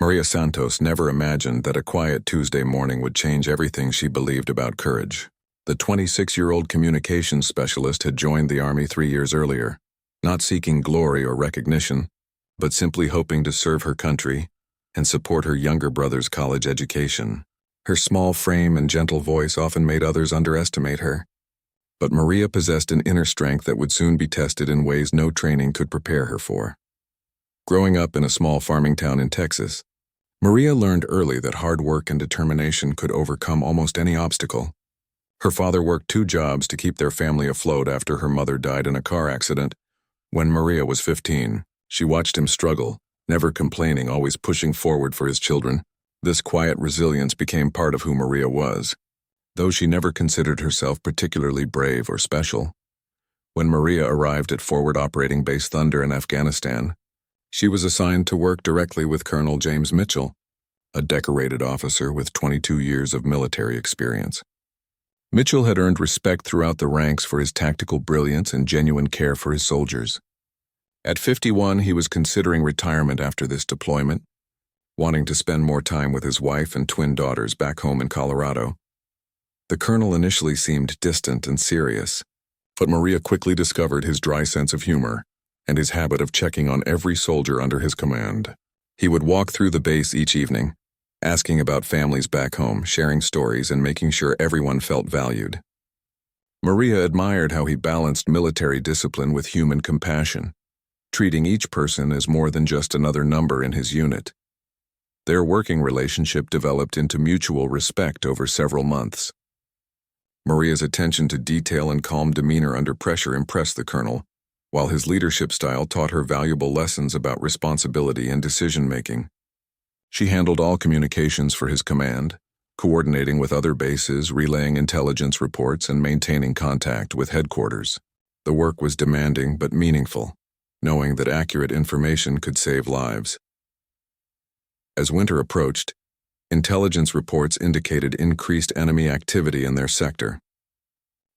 Maria Santos never imagined that a quiet Tuesday morning would change everything she believed about courage. The 26-year-old communications specialist had joined the Army 3 years earlier, not seeking glory or recognition, but simply hoping to serve her country and support her younger brother's college education. Her small frame and gentle voice often made others underestimate her. But Maria possessed an inner strength that would soon be tested in ways no training could prepare her for. Growing up in a small farming town in Texas, Maria learned early that hard work and determination could overcome almost any obstacle. Her father worked 2 jobs to keep their family afloat after her mother died in a car accident. When Maria was 15, she watched him struggle, never complaining, always pushing forward for his children. This quiet resilience became part of who Maria was, though she never considered herself particularly brave or special. When Maria arrived at Forward Operating Base Thunder in Afghanistan, she was assigned to work directly with Colonel James Mitchell, a decorated officer with 22 years of military experience. Mitchell had earned respect throughout the ranks for his tactical brilliance and genuine care for his soldiers. At 51, he was considering retirement after this deployment, wanting to spend more time with his wife and twin daughters back home in Colorado. The colonel initially seemed distant and serious, but Maria quickly discovered his dry sense of humor and his habit of checking on every soldier under his command. He would walk through the base each evening, asking about families back home, sharing stories, and making sure everyone felt valued. Maria admired how he balanced military discipline with human compassion, treating each person as more than just another number in his unit. Their working relationship developed into mutual respect over several months. Maria's attention to detail and calm demeanor under pressure impressed the colonel, while his leadership style taught her valuable lessons about responsibility and decision-making. She handled all communications for his command, coordinating with other bases, relaying intelligence reports, and maintaining contact with headquarters. The work was demanding but meaningful, knowing that accurate information could save lives. As winter approached, intelligence reports indicated increased enemy activity in their sector.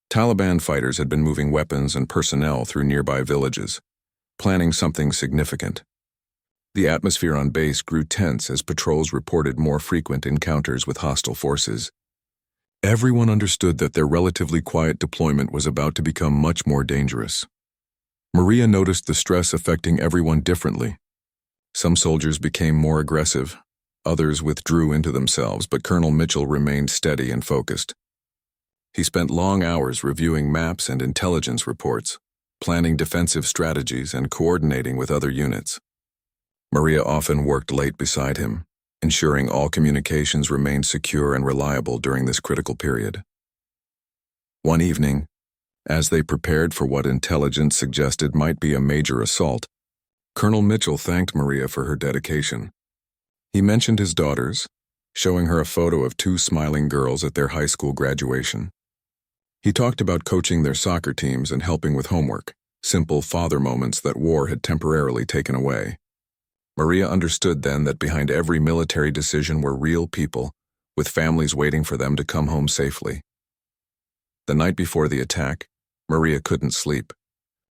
Taliban fighters had been moving weapons and personnel through nearby villages, planning something significant. The atmosphere on base grew tense as patrols reported more frequent encounters with hostile forces. Everyone understood that their relatively quiet deployment was about to become much more dangerous. Maria noticed the stress affecting everyone differently. Some soldiers became more aggressive, others withdrew into themselves, but Colonel Mitchell remained steady and focused. He spent long hours reviewing maps and intelligence reports, planning defensive strategies and coordinating with other units. Maria often worked late beside him, ensuring all communications remained secure and reliable during this critical period. One evening, as they prepared for what intelligence suggested might be a major assault, Colonel Mitchell thanked Maria for her dedication. He mentioned his daughters, showing her a photo of 2 smiling girls at their high school graduation. He talked about coaching their soccer teams and helping with homework, simple father moments that war had temporarily taken away. Maria understood then that behind every military decision were real people, with families waiting for them to come home safely. The night before the attack, Maria couldn't sleep.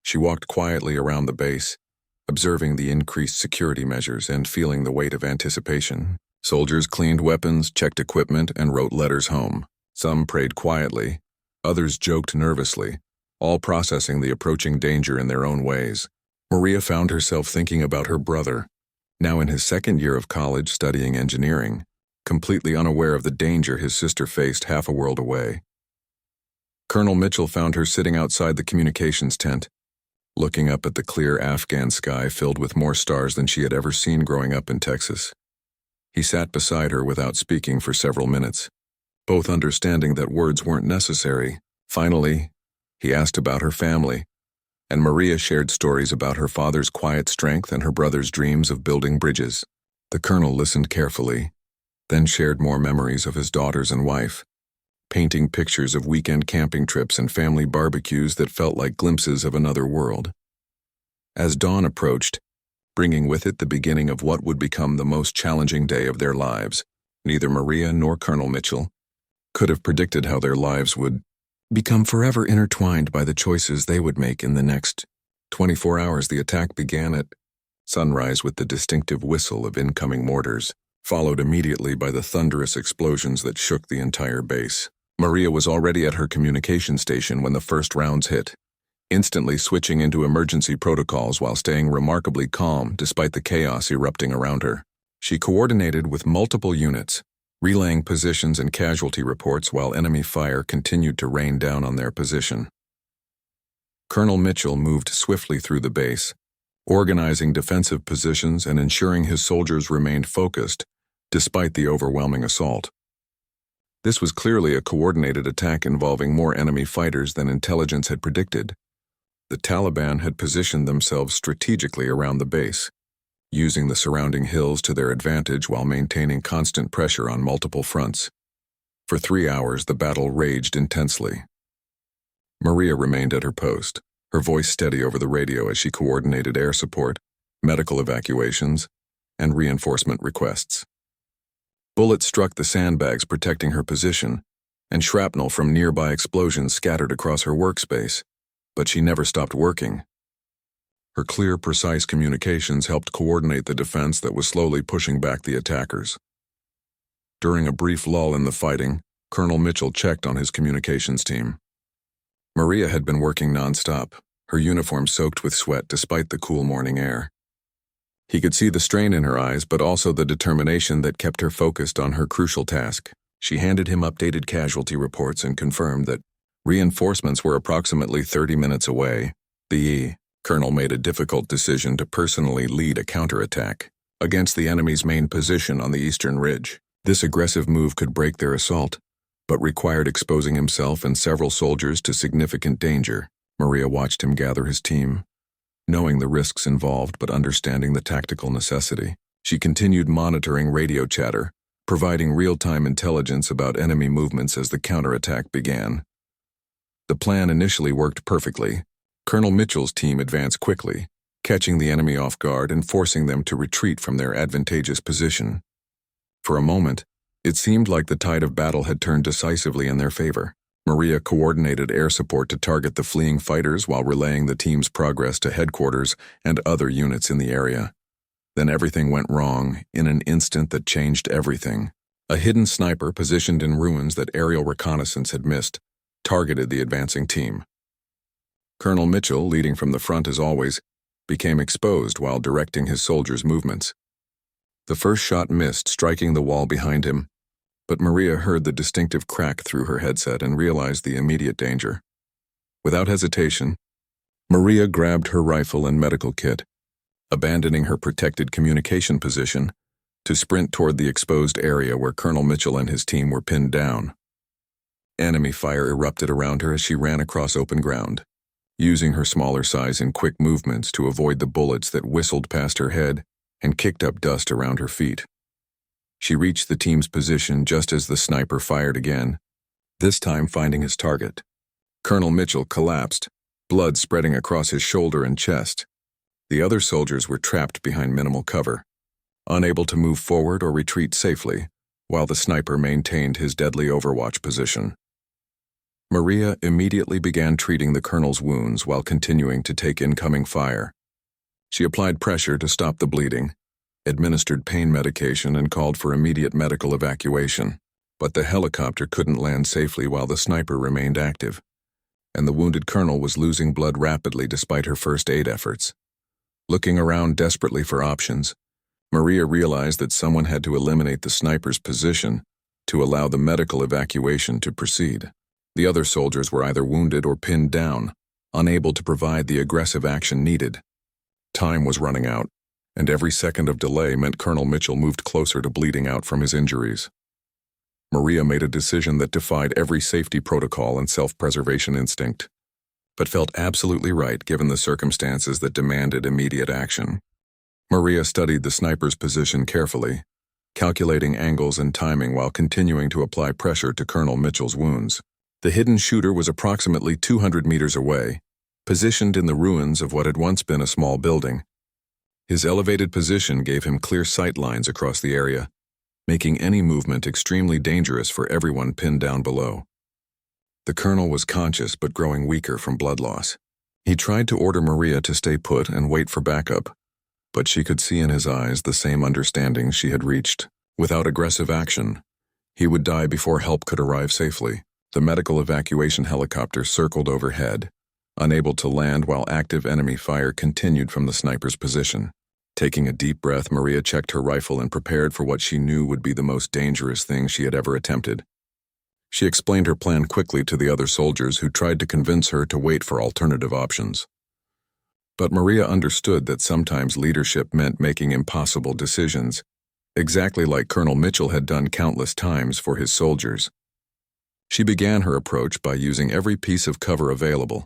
She walked quietly around the base, observing the increased security measures and feeling the weight of anticipation. Soldiers cleaned weapons, checked equipment, and wrote letters home. Some prayed quietly, others joked nervously, all processing the approaching danger in their own ways. Maria found herself thinking about her brother, now in his 2nd year of college studying engineering, completely unaware of the danger his sister faced half a world away. Colonel Mitchell found her sitting outside the communications tent, looking up at the clear Afghan sky filled with more stars than she had ever seen growing up in Texas. He sat beside her without speaking for several minutes, both understanding that words weren't necessary. Finally, he asked about her family, and Maria shared stories about her father's quiet strength and her brother's dreams of building bridges. The colonel listened carefully, then shared more memories of his daughters and wife, painting pictures of weekend camping trips and family barbecues that felt like glimpses of another world. As dawn approached, bringing with it the beginning of what would become the most challenging day of their lives, neither Maria nor Colonel Mitchell could have predicted how their lives would become forever intertwined by the choices they would make in the next 24 hours. The attack began at sunrise with the distinctive whistle of incoming mortars. followed immediately by the thunderous explosions that shook the entire base. Maria was already at her communication station when the first rounds hit, instantly switching into emergency protocols while staying remarkably calm despite the chaos erupting around her. She coordinated with multiple units, relaying positions and casualty reports while enemy fire continued to rain down on their position. Colonel Mitchell moved swiftly through the base, organizing defensive positions and ensuring his soldiers remained focused despite the overwhelming assault. This was clearly a coordinated attack involving more enemy fighters than intelligence had predicted. The Taliban had positioned themselves strategically around the base, using the surrounding hills to their advantage while maintaining constant pressure on multiple fronts. For 3 hours, the battle raged intensely. Maria remained at her post, her voice steady over the radio as she coordinated air support, medical evacuations, and reinforcement requests. Bullets struck the sandbags protecting her position, and shrapnel from nearby explosions scattered across her workspace, but she never stopped working. Her clear, precise communications helped coordinate the defense that was slowly pushing back the attackers. During a brief lull in the fighting, Colonel Mitchell checked on his communications team. Maria had been working nonstop, her uniform soaked with sweat despite the cool morning air. He could see the strain in her eyes, but also the determination that kept her focused on her crucial task. She handed him updated casualty reports and confirmed that reinforcements were approximately 30 minutes away. The Colonel made a difficult decision to personally lead a counterattack against the enemy's main position on the eastern ridge. This aggressive move could break their assault, but required exposing himself and several soldiers to significant danger. Maria watched him gather his team, knowing the risks involved but understanding the tactical necessity. She continued monitoring radio chatter, providing real-time intelligence about enemy movements as the counterattack began. The plan initially worked perfectly. Colonel Mitchell's team advanced quickly, catching the enemy off guard and forcing them to retreat from their advantageous position. For a moment, it seemed like the tide of battle had turned decisively in their favor. Maria coordinated air support to target the fleeing fighters while relaying the team's progress to headquarters and other units in the area. Then everything went wrong in an instant that changed everything. A hidden sniper positioned in ruins that aerial reconnaissance had missed targeted the advancing team. Colonel Mitchell, leading from the front as always, became exposed while directing his soldiers' movements. The first shot missed, striking the wall behind him, but Maria heard the distinctive crack through her headset and realized the immediate danger. Without hesitation, Maria grabbed her rifle and medical kit, abandoning her protected communication position to sprint toward the exposed area where Colonel Mitchell and his team were pinned down. Enemy fire erupted around her as she ran across open ground, using her smaller size and quick movements to avoid the bullets that whistled past her head and kicked up dust around her feet. She reached the team's position just as the sniper fired again, this time finding his target. Colonel Mitchell collapsed, blood spreading across his shoulder and chest. The other soldiers were trapped behind minimal cover, unable to move forward or retreat safely, while the sniper maintained his deadly overwatch position. Maria immediately began treating the colonel's wounds while continuing to take incoming fire. She applied pressure to stop the bleeding, administered pain medication, and called for immediate medical evacuation. But the helicopter couldn't land safely while the sniper remained active, and the wounded colonel was losing blood rapidly despite her first aid efforts. Looking around desperately for options, Maria realized that someone had to eliminate the sniper's position to allow the medical evacuation to proceed. The other soldiers were either wounded or pinned down, unable to provide the aggressive action needed. Time was running out, and every second of delay meant Colonel Mitchell moved closer to bleeding out from his injuries. Maria made a decision that defied every safety protocol and self-preservation instinct, but felt absolutely right given the circumstances that demanded immediate action. Maria studied the sniper's position carefully, calculating angles and timing while continuing to apply pressure to Colonel Mitchell's wounds. The hidden shooter was approximately 200 meters away, positioned in the ruins of what had once been a small building. His elevated position gave him clear sight lines across the area, making any movement extremely dangerous for everyone pinned down below. The colonel was conscious but growing weaker from blood loss. He tried to order Maria to stay put and wait for backup, but she could see in his eyes the same understanding she had reached Without aggressive action, he would die before help could arrive safely. The medical evacuation helicopter circled overhead, unable to land while active enemy fire continued from the sniper's position. Taking a deep breath, Maria checked her rifle and prepared for what she knew would be the most dangerous thing she had ever attempted. She explained her plan quickly to the other soldiers who tried to convince her to wait for alternative options. But Maria understood that sometimes leadership meant making impossible decisions, exactly like Colonel Mitchell had done countless times for his soldiers. She began her approach by using every piece of cover available,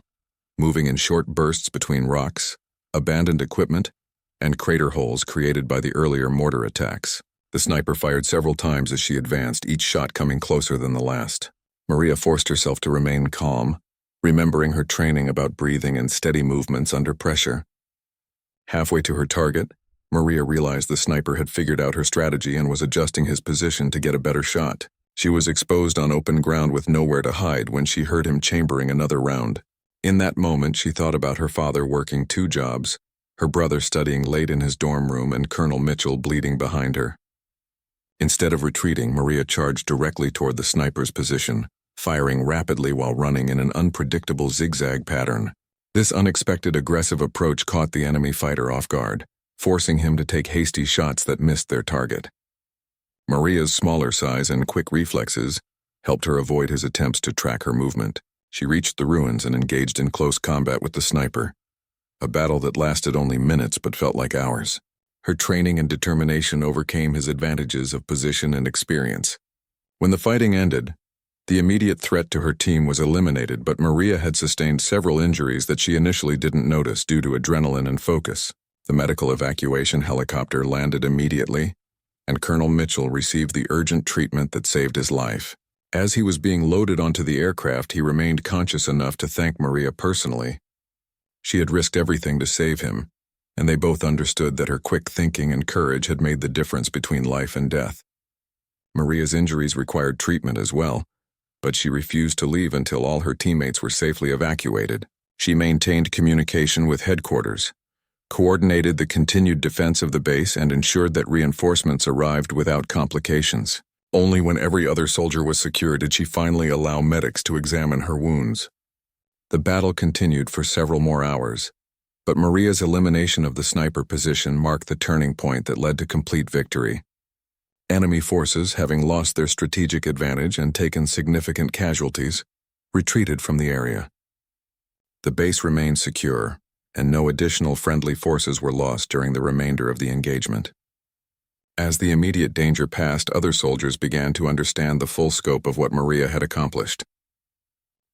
moving in short bursts between rocks, abandoned equipment, and crater holes created by the earlier mortar attacks. The sniper fired several times as she advanced, each shot coming closer than the last. Maria forced herself to remain calm, remembering her training about breathing and steady movements under pressure. Halfway to her target, Maria realized the sniper had figured out her strategy and was adjusting his position to get a better shot. She was exposed on open ground with nowhere to hide when she heard him chambering another round. In that moment, she thought about her father working 2 jobs, her brother studying late in his dorm room, and Colonel Mitchell bleeding behind her. Instead of retreating, Maria charged directly toward the sniper's position, firing rapidly while running in an unpredictable zigzag pattern. This unexpected aggressive approach caught the enemy fighter off guard, forcing him to take hasty shots that missed their target. Maria's smaller size and quick reflexes helped her avoid his attempts to track her movement. She reached the ruins and engaged in close combat with the sniper, a battle that lasted only minutes but felt like hours. Her training and determination overcame his advantages of position and experience. When the fighting ended, the immediate threat to her team was eliminated, but Maria had sustained several injuries that she initially didn't notice due to adrenaline and focus. The medical evacuation helicopter landed immediately, and Colonel Mitchell received the urgent treatment that saved his life. As he was being loaded onto the aircraft, he remained conscious enough to thank Maria personally. She had risked everything to save him, and they both understood that her quick thinking and courage had made the difference between life and death. Maria's injuries required treatment as well, but she refused to leave until all her teammates were safely evacuated. She maintained communication with headquarters, coordinated the continued defense of the base, and ensured that reinforcements arrived without complications. Only when every other soldier was secure did she finally allow medics to examine her wounds. The battle continued for several more hours, but Maria's elimination of the sniper position marked the turning point that led to complete victory. Enemy forces, having lost their strategic advantage and taken significant casualties, retreated from the area. The base remained secure, and no additional friendly forces were lost during the remainder of the engagement. As the immediate danger passed, other soldiers began to understand the full scope of what Maria had accomplished.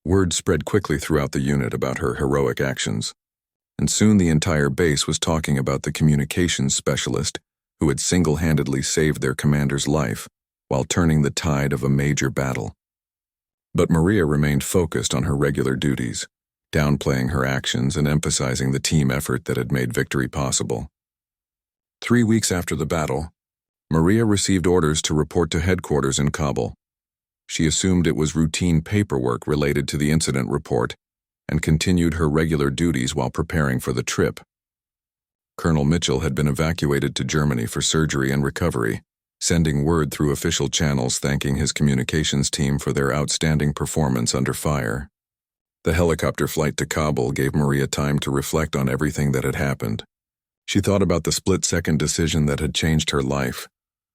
Word spread quickly throughout the unit about her heroic actions, and soon the entire base was talking about the communications specialist who had single-handedly saved their commander's life while turning the tide of a major battle. But Maria remained focused on her regular duties, downplaying her actions and emphasizing the team effort that had made victory possible. 3 weeks after the battle, Maria received orders to report to headquarters in Kabul. She assumed it was routine paperwork related to the incident report and continued her regular duties while preparing for the trip. Colonel Mitchell had been evacuated to Germany for surgery and recovery, sending word through official channels thanking his communications team for their outstanding performance under fire. The helicopter flight to Kabul gave Maria time to reflect on everything that had happened. She thought about the split-second decision that had changed her life,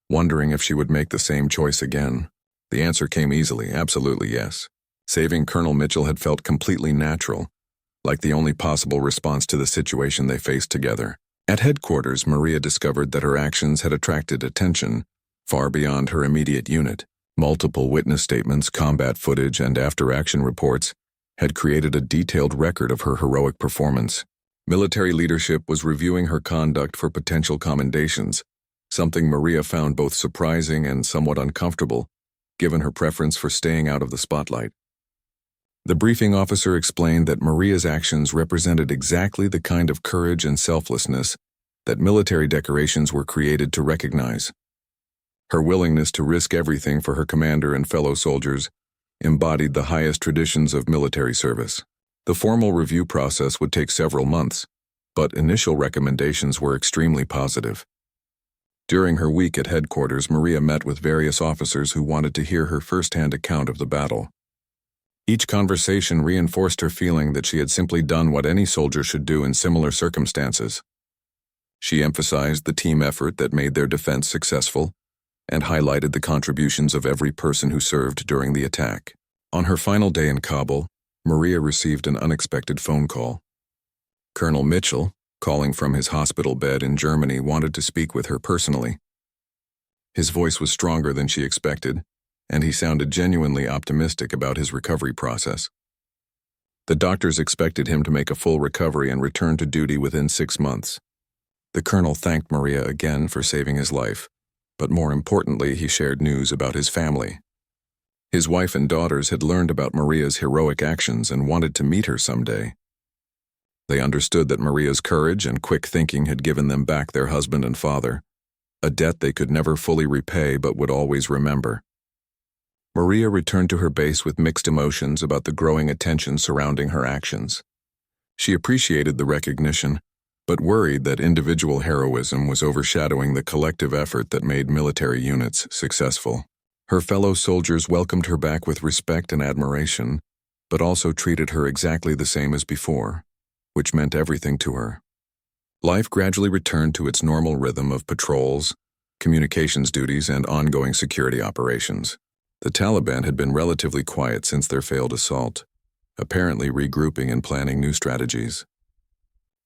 wondering if she would make the same choice again. The answer came easily, absolutely yes. Saving Colonel Mitchell had felt completely natural, like the only possible response to the situation they faced together. At headquarters, Maria discovered that her actions had attracted attention far beyond her immediate unit. Multiple witness statements, combat footage, and after-action reports had created a detailed record of her heroic performance. Military leadership was reviewing her conduct for potential commendations, something Maria found both surprising and somewhat uncomfortable, given her preference for staying out of the spotlight. The briefing officer explained that Maria's actions represented exactly the kind of courage and selflessness that military decorations were created to recognize. Her willingness to risk everything for her commander and fellow soldiers embodied the highest traditions of military service. The formal review process would take several months, but initial recommendations were extremely positive. During her week at headquarters, Maria met with various officers who wanted to hear her first-hand account of the battle. Each conversation reinforced her feeling that she had simply done what any soldier should do in similar circumstances. She emphasized the team effort that made their defense successful and highlighted the contributions of every person who served during the attack. On her final day in Kabul, Maria received an unexpected phone call. Colonel Mitchell, calling from his hospital bed in Germany, wanted to speak with her personally. His voice was stronger than she expected, and he sounded genuinely optimistic about his recovery process. The doctors expected him to make a full recovery and return to duty within 6 months. The colonel thanked Maria again for saving his life, but more importantly, he shared news about his family. His wife and daughters had learned about Maria's heroic actions and wanted to meet her someday. They understood that Maria's courage and quick thinking had given them back their husband and father, a debt they could never fully repay but would always remember. Maria returned to her base with mixed emotions about the growing attention surrounding her actions. She appreciated the recognition, but worried that individual heroism was overshadowing the collective effort that made military units successful. Her fellow soldiers welcomed her back with respect and admiration, but also treated her exactly the same as before, which meant everything to her. Life gradually returned to its normal rhythm of patrols, communications duties, and ongoing security operations. The Taliban had been relatively quiet since their failed assault, apparently regrouping and planning new strategies.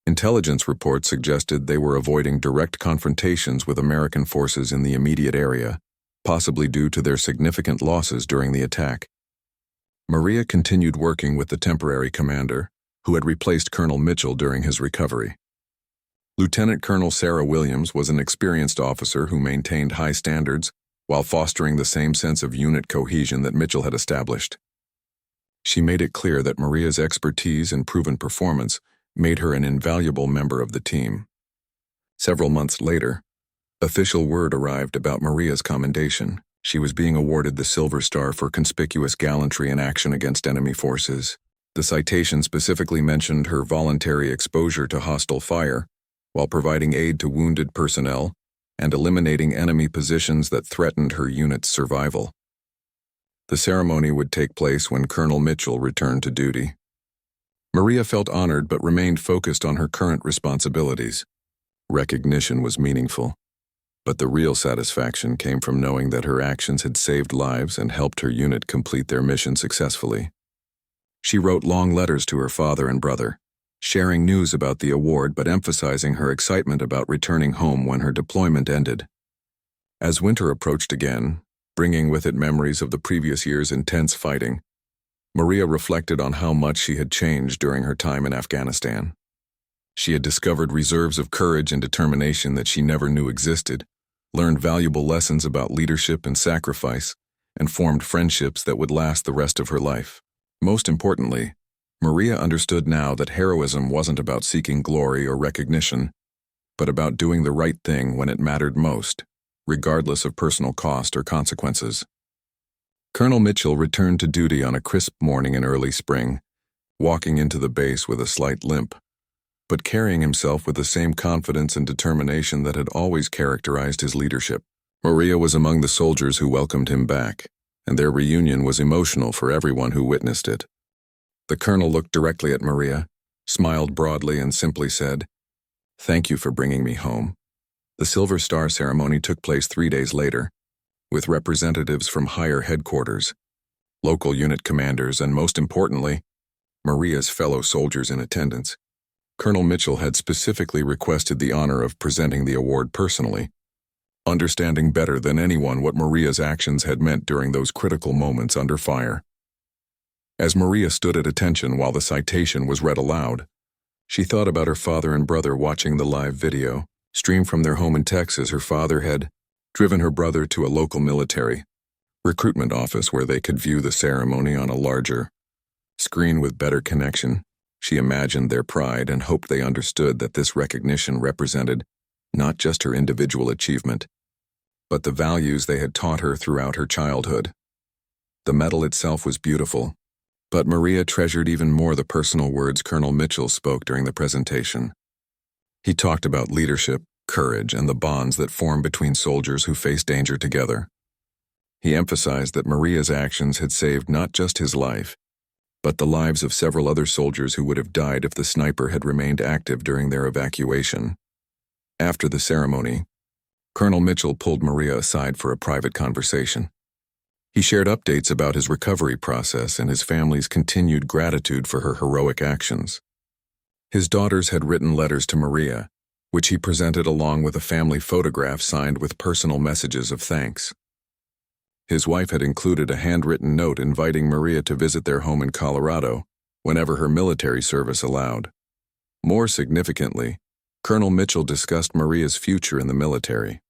Intelligence reports suggested they were avoiding direct confrontations with American forces in the immediate area, possibly due to their significant losses during the attack. Maria continued working with the temporary commander, who had replaced Colonel Mitchell during his recovery. Lieutenant Colonel Sarah Williams was an experienced officer who maintained high standards while fostering the same sense of unit cohesion that Mitchell had established. She made it clear that Maria's expertise and proven performance made her an invaluable member of the team. Several months later, official word arrived about Maria's commendation. She was being awarded the Silver Star for conspicuous gallantry in action against enemy forces. The citation specifically mentioned her voluntary exposure to hostile fire while providing aid to wounded personnel and eliminating enemy positions that threatened her unit's survival. The ceremony would take place when Colonel Mitchell returned to duty. Maria felt honored but remained focused on her current responsibilities. Recognition was meaningful, but the real satisfaction came from knowing that her actions had saved lives and helped her unit complete their mission successfully. She wrote long letters to her father and brother, sharing news about the award but emphasizing her excitement about returning home when her deployment ended. As winter approached again, bringing with it memories of the previous year's intense fighting, Maria reflected on how much she had changed during her time in Afghanistan. She had discovered reserves of courage and determination that she never knew existed, learned valuable lessons about leadership and sacrifice, and formed friendships that would last the rest of her life. Most importantly, Maria understood now that heroism wasn't about seeking glory or recognition, but about doing the right thing when it mattered most, regardless of personal cost or consequences. Colonel Mitchell returned to duty on a crisp morning in early spring, walking into the base with a slight limp, but carrying himself with the same confidence and determination that had always characterized his leadership. Maria was among the soldiers who welcomed him back, and their reunion was emotional for everyone who witnessed it. The colonel looked directly at Maria, smiled broadly, and simply said, "Thank you for bringing me home." The Silver Star ceremony took place 3 days later, with representatives from higher headquarters, local unit commanders, and most importantly, Maria's fellow soldiers in attendance. Colonel Mitchell had specifically requested the honor of presenting the award personally, understanding better than anyone what Maria's actions had meant during those critical moments under fire. As Maria stood at attention while the citation was read aloud, she thought about her father and brother watching the live video. Streamed from their home in Texas, her father had driven her brother to a local military recruitment office where they could view the ceremony on a larger screen with better connection. She imagined their pride and hoped they understood that this recognition represented not just her individual achievement, but the values they had taught her throughout her childhood. The medal itself was beautiful, but Maria treasured even more the personal words Colonel Mitchell spoke during the presentation. He talked about leadership, courage, and the bonds that form between soldiers who face danger together. He emphasized that Maria's actions had saved not just his life, but the lives of several other soldiers who would have died if the sniper had remained active during their evacuation. After the ceremony, Colonel Mitchell pulled Maria aside for a private conversation. He shared updates about his recovery process and his family's continued gratitude for her heroic actions. His daughters had written letters to Maria, which he presented along with a family photograph signed with personal messages of thanks. His wife had included a handwritten note inviting Maria to visit their home in Colorado whenever her military service allowed. More significantly, Colonel Mitchell discussed Maria's future in the military.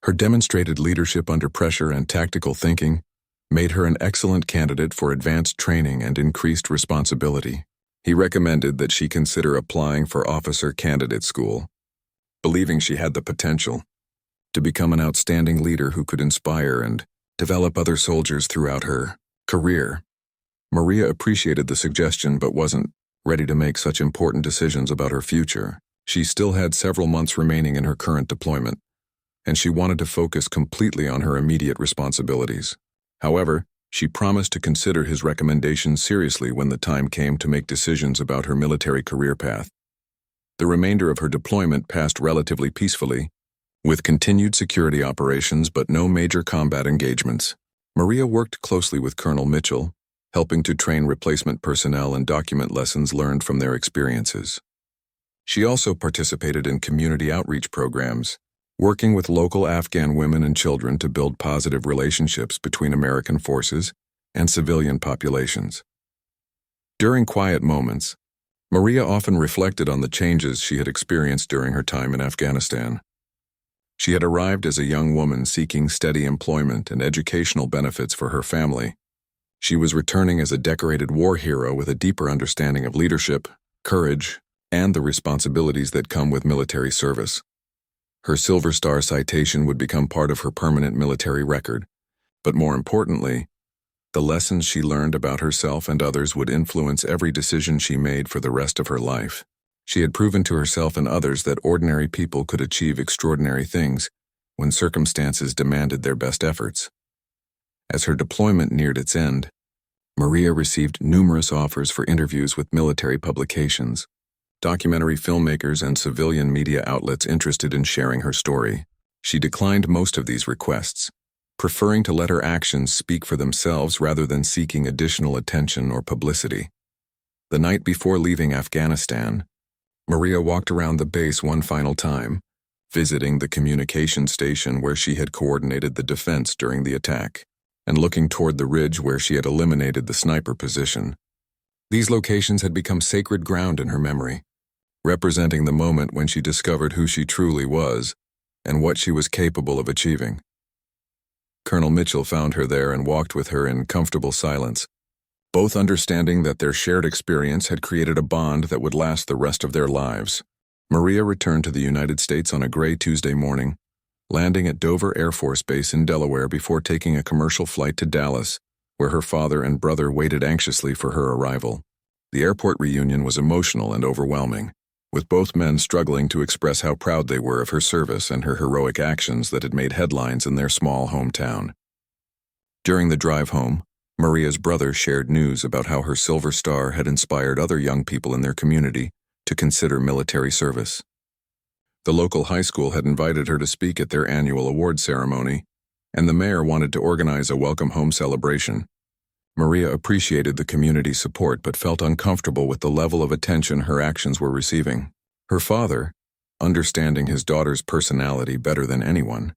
Her demonstrated leadership under pressure and tactical thinking made her an excellent candidate for advanced training and increased responsibility. He recommended that she consider applying for officer candidate school, believing she had the potential to become an outstanding leader who could inspire and develop other soldiers throughout her career. Maria appreciated the suggestion but wasn't ready to make such important decisions about her future. She still had several months remaining in her current deployment, and she wanted to focus completely on her immediate responsibilities. However, she promised to consider his recommendations seriously when the time came to make decisions about her military career path. The remainder of her deployment passed relatively peacefully, with continued security operations but no major combat engagements. Maria worked closely with Colonel Mitchell, helping to train replacement personnel and document lessons learned from their experiences. She also participated in community outreach programs, working with local Afghan women and children to build positive relationships between American forces and civilian populations. During quiet moments, Maria often reflected on the changes she had experienced during her time in Afghanistan. She had arrived as a young woman seeking steady employment and educational benefits for her family. She was returning as a decorated war hero with a deeper understanding of leadership, courage, and the responsibilities that come with military service. Her Silver Star citation would become part of her permanent military record, but more importantly, the lessons she learned about herself and others would influence every decision she made for the rest of her life. She had proven to herself and others that ordinary people could achieve extraordinary things when circumstances demanded their best efforts. As her deployment neared its end, Maria received numerous offers for interviews with military publications, documentary filmmakers, and civilian media outlets interested in sharing her story. She declined most of these requests, preferring to let her actions speak for themselves rather than seeking additional attention or publicity. The night before leaving Afghanistan, Maria walked around the base one final time, visiting the communication station where she had coordinated the defense during the attack, and looking toward the ridge where she had eliminated the sniper position. These locations had become sacred ground in her memory, representing the moment when she discovered who she truly was and what she was capable of achieving. Colonel Mitchell found her there and walked with her in comfortable silence, both understanding that their shared experience had created a bond that would last the rest of their lives. Maria returned to the United States on a gray Tuesday morning, landing at Dover Air Force Base in Delaware before taking a commercial flight to Dallas, where her father and brother waited anxiously for her arrival. The airport reunion was emotional and overwhelming, with both men struggling to express how proud they were of her service and her heroic actions that had made headlines in their small hometown. During the drive home, Maria's brother shared news about how her Silver Star had inspired other young people in their community to consider military service. The local high school had invited her to speak at their annual award ceremony, and the mayor wanted to organize a welcome home celebration. Maria appreciated the community support but felt uncomfortable with the level of attention her actions were receiving. Her father, understanding his daughter's personality better than anyone,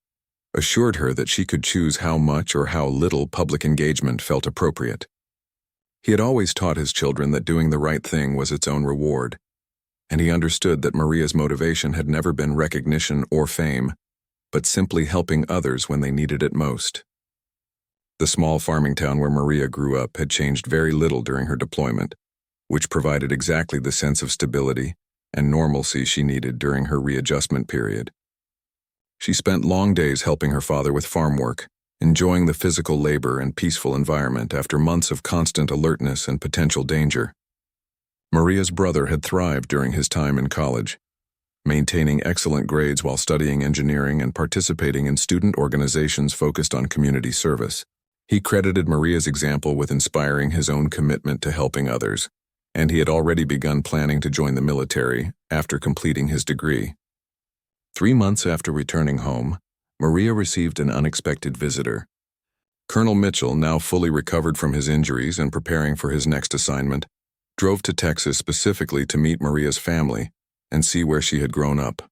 assured her that she could choose how much or how little public engagement felt appropriate. He had always taught his children that doing the right thing was its own reward, and he understood that Maria's motivation had never been recognition or fame, but simply helping others when they needed it most. The small farming town where Maria grew up had changed very little during her deployment, which provided exactly the sense of stability and normalcy she needed during her readjustment period. She spent long days helping her father with farm work, enjoying the physical labor and peaceful environment after months of constant alertness and potential danger. Maria's brother had thrived during his time in college, maintaining excellent grades while studying engineering and participating in student organizations focused on community service. He credited Maria's example with inspiring his own commitment to helping others, and he had already begun planning to join the military after completing his degree. 3 months after returning home, Maria received an unexpected visitor. Colonel Mitchell, now fully recovered from his injuries and preparing for his next assignment, drove to Texas specifically to meet Maria's family and see where she had grown up.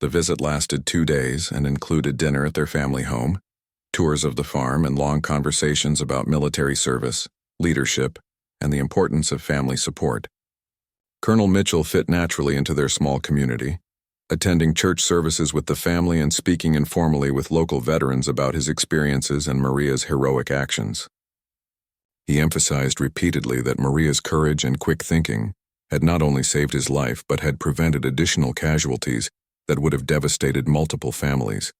The visit lasted 2 days and included dinner at their family home, tours of the farm, and long conversations about military service, leadership, and the importance of family support. Colonel Mitchell fit naturally into their small community, attending church services with the family and speaking informally with local veterans about his experiences and Maria's heroic actions. He emphasized repeatedly that Maria's courage and quick thinking had not only saved his life but had prevented additional casualties that would have devastated multiple families.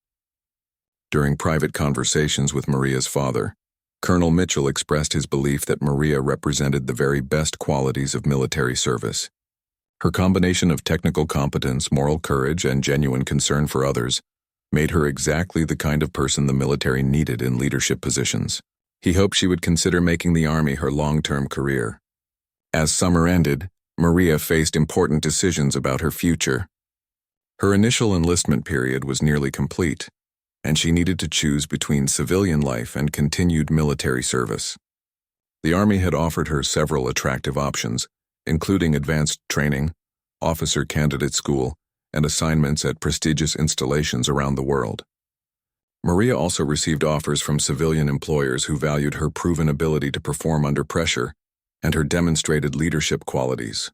During private conversations with Maria's father, Colonel Mitchell expressed his belief that Maria represented the very best qualities of military service. Her combination of technical competence, moral courage, and genuine concern for others made her exactly the kind of person the military needed in leadership positions. He hoped she would consider making the Army her long-term career. As summer ended, Maria faced important decisions about her future. Her initial enlistment period was nearly complete, and she needed to choose between civilian life and continued military service. The Army had offered her several attractive options, including advanced training, officer candidate school, and assignments at prestigious installations around the world. Maria also received offers from civilian employers who valued her proven ability to perform under pressure and her demonstrated leadership qualities.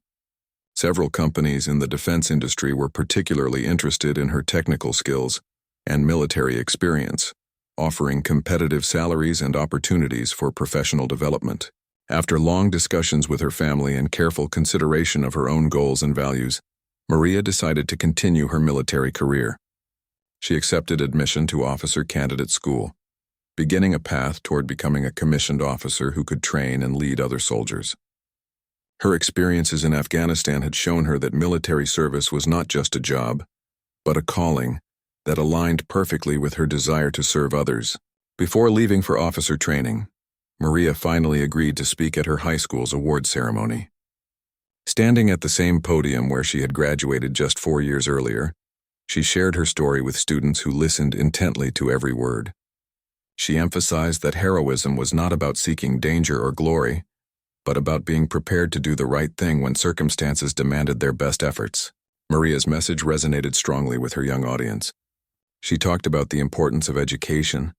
Several companies in the defense industry were particularly interested in her technical skills and military experience, offering competitive salaries and opportunities for professional development. After long discussions with her family and careful consideration of her own goals and values, Maria decided to continue her military career. She accepted admission to officer candidate school, beginning a path toward becoming a commissioned officer who could train and lead other soldiers. Her experiences in Afghanistan had shown her that military service was not just a job, but a calling that aligned perfectly with her desire to serve others. Before leaving for officer training, Maria finally agreed to speak at her high school's award ceremony. Standing at the same podium where she had graduated just 4 years earlier, she shared her story with students who listened intently to every word. She emphasized that heroism was not about seeking danger or glory, but about being prepared to do the right thing when circumstances demanded their best efforts. Maria's message resonated strongly with her young audience. She talked about the importance of education,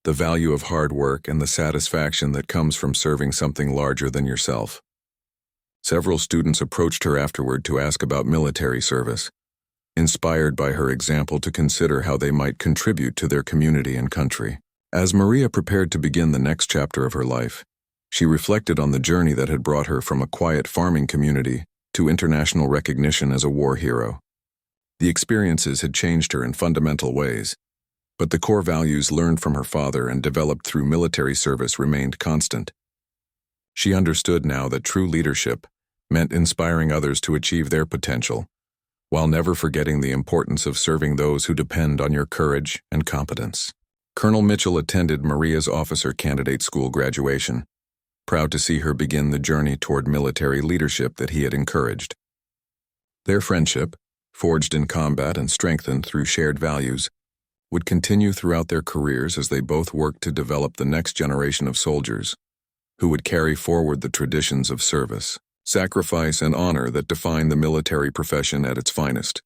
the value of hard work, and the satisfaction that comes from serving something larger than yourself. Several students approached her afterward to ask about military service, inspired by her example to consider how they might contribute to their community and country. As Maria prepared to begin the next chapter of her life, she reflected on the journey that had brought her from a quiet farming community to international recognition as a war hero. The experiences had changed her in fundamental ways, but the core values learned from her father and developed through military service remained constant. She understood now that true leadership meant inspiring others to achieve their potential, while never forgetting the importance of serving those who depend on your courage and competence. Colonel Mitchell attended Maria's officer candidate school graduation, proud to see her begin the journey toward military leadership that he had encouraged. Their friendship, forged in combat and strengthened through shared values, would continue throughout their careers as they both worked to develop the next generation of soldiers who would carry forward the traditions of service, sacrifice, and honor that define the military profession at its finest.